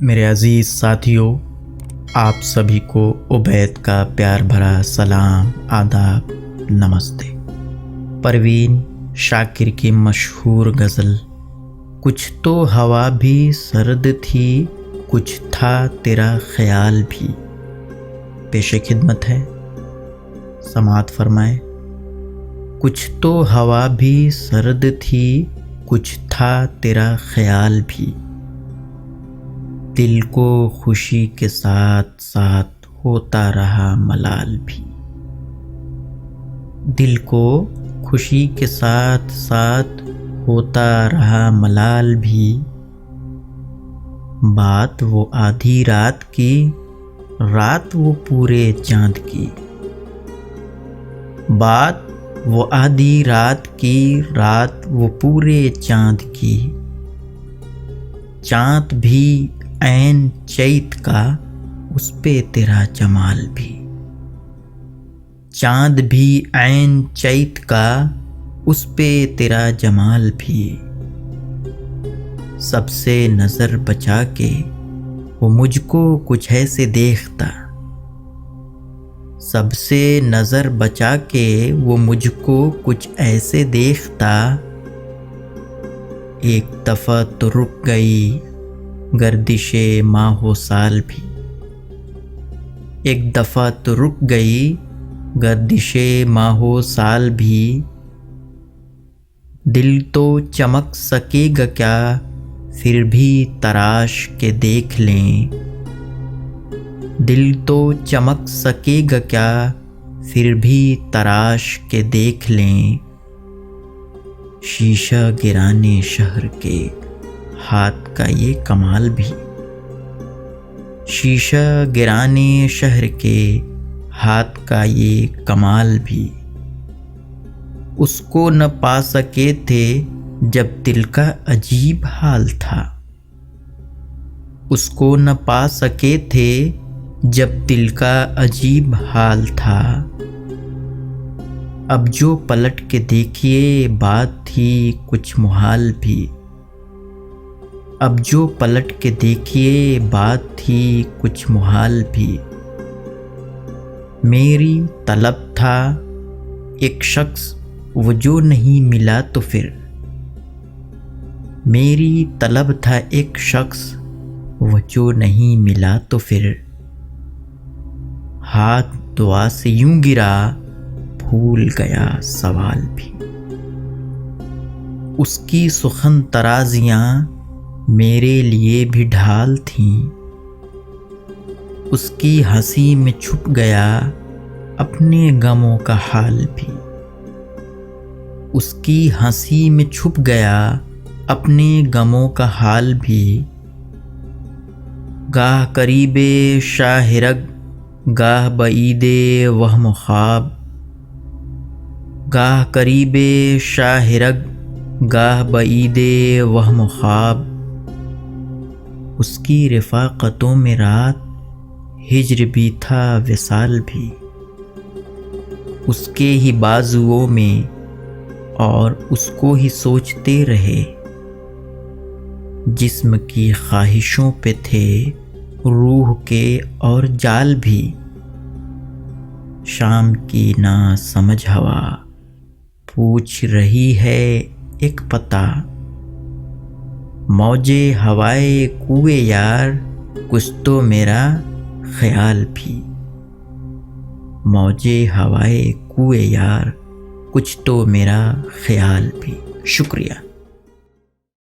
मेरे अज़ीज़ साथियों, आप सभी को उबैद का प्यार भरा सलाम, आदाब, नमस्ते। परवीन शाकिर की मशहूर गज़ल, कुछ तो हवा भी सर्द थी, कुछ था तेरा ख्याल भी, पेशे खिदमत है। समात फरमाए। कुछ तो हवा भी सर्द थी, कुछ था तेरा ख्याल भी, दिल को खुशी के साथ साथ होता रहा मलाल भी। दिल को खुशी के साथ साथ होता रहा मलाल भी, बात वो आधी रात की, रात वो पूरे चांद की। बात वो आधी रात की, रात वो पूरे चांद की। चांद भी ऐन चैत का, उस पे तेरा जमाल भी। चांद भी ऐन चैत का, उस पे तेरा जमाल भी। सबसे नज़र बचा के वो मुझको कुछ ऐसे देखता, सबसे नज़र बचा के वो मुझको कुछ ऐसे देखता। एक दफ़ा तो रुक गई गर्दिशे माहो साल भी, एक दफ़ा तो रुक गई गर्दिशे माहो साल भी। दिल तो चमक सकेगा क्या, फिर भी तराश के देख लें। दिल तो चमक सकेगा क्या, फिर भी तराश के देख लें। शीशा गिराने शहर के हाथ का ये कमाल भी। शीशा गिराने शहर के हाथ का ये कमाल भी। उसको न पा सके थे जब दिल का अजीब हाल था। उसको न पा सके थे जब दिल का अजीब हाल था। अब जो पलट के देखिए बात थी कुछ मुहाल भी। अब जो पलट के देखिए बात थी कुछ मुहाल भी। मेरी तलब था एक शख्स, वो जो नहीं मिला तो फिर। मेरी तलब था एक शख्स, वो जो नहीं मिला तो फिर। हाथ दुआ से यूं गिरा, भूल गया सवाल भी। उसकी सुखन तराजियां मेरे लिए भी ढाल थीं। उसकी हंसी में छुप गया अपने गमों का हाल भी। उसकी हंसी में छुप गया अपने गमों का हाल भी। गाह करीबे शाहिरग, गाह बईदे वहम ख्वाब। गाह करीबे शाहिरग, गाह बईदे वहम ख्वाब। उसकी रफ़ाक़तों में रात हिज्र भी था विसाल भी। उसके ही बाजुओं में और उसको ही सोचते रहे। जिस्म की ख्वाहिशों पे थे रूह के और जाल भी। शाम की ना समझ हवा पूछ रही है एक पता। मौजे हवाए कुए यार, कुछ तो मेरा ख्याल भी। मौजे हवाए कुए यार, कुछ तो मेरा ख्याल भी। शुक्रिया।